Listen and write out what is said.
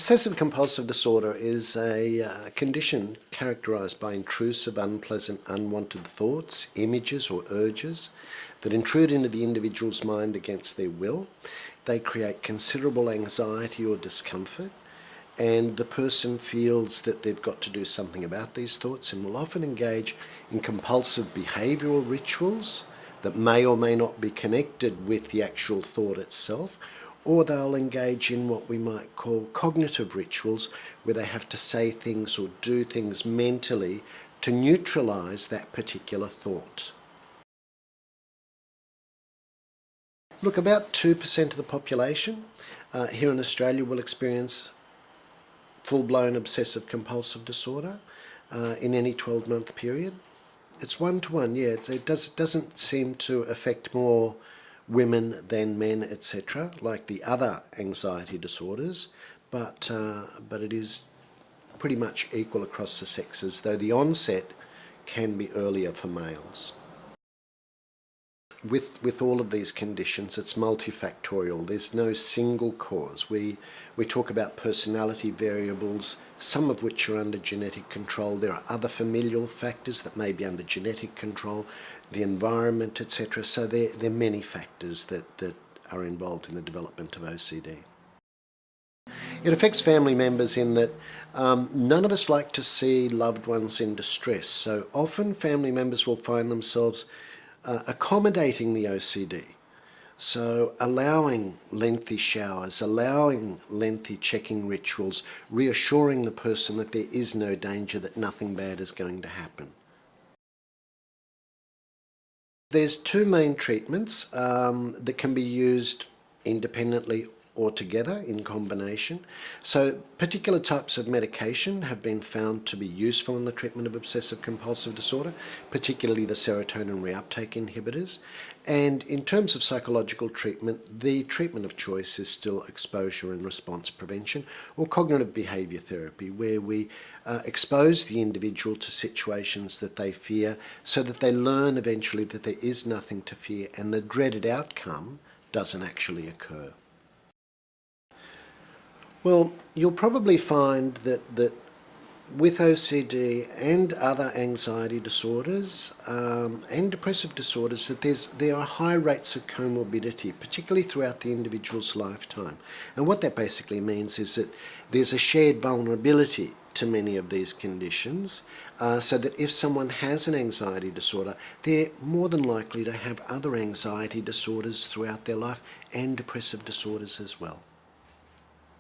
Obsessive compulsive disorder is a condition characterized by intrusive, unpleasant, unwanted thoughts, images or urges that intrude into the individual's mind against their will. They create considerable anxiety or discomfort, and the person feels that they've got to do something about these thoughts and will often engage in compulsive behavioural rituals that may or may not be connected with the actual thought itself, or they'll engage in what we might call cognitive rituals, where they have to say things or do things mentally to neutralise that particular thought. Look, about 2% of the population here in Australia will experience full-blown obsessive compulsive disorder in any 12-month period. It's 1-to-1, yeah. It doesn't seem to affect more women than men, etc., like the other anxiety disorders, but it is pretty much equal across the sexes, though the onset can be earlier for males. With all of these conditions, it's multifactorial. There's no single cause. We talk about personality variables, some of which are under genetic control. There are other familial factors that may be under genetic control, the environment, etc. So there are many factors that are involved in the development of OCD. It affects family members in that none of us like to see loved ones in distress. So often family members will find themselves accommodating the OCD. So allowing lengthy showers, allowing lengthy checking rituals, reassuring the person that there is no danger, that nothing bad is going to happen. There's two main treatments that can be used independently or together in combination. So particular types of medication have been found to be useful in the treatment of obsessive compulsive disorder, particularly the serotonin reuptake inhibitors. And in terms of psychological treatment, the treatment of choice is still exposure and response prevention, or cognitive behaviour therapy, where we expose the individual to situations that they fear so that they learn eventually that there is nothing to fear and the dreaded outcome doesn't actually occur. Well, you'll probably find that with OCD and other anxiety disorders and depressive disorders, that there are high rates of comorbidity, particularly throughout the individual's lifetime. And what that basically means is that there's a shared vulnerability to many of these conditions, so that if someone has an anxiety disorder, they're more than likely to have other anxiety disorders throughout their life and depressive disorders as well.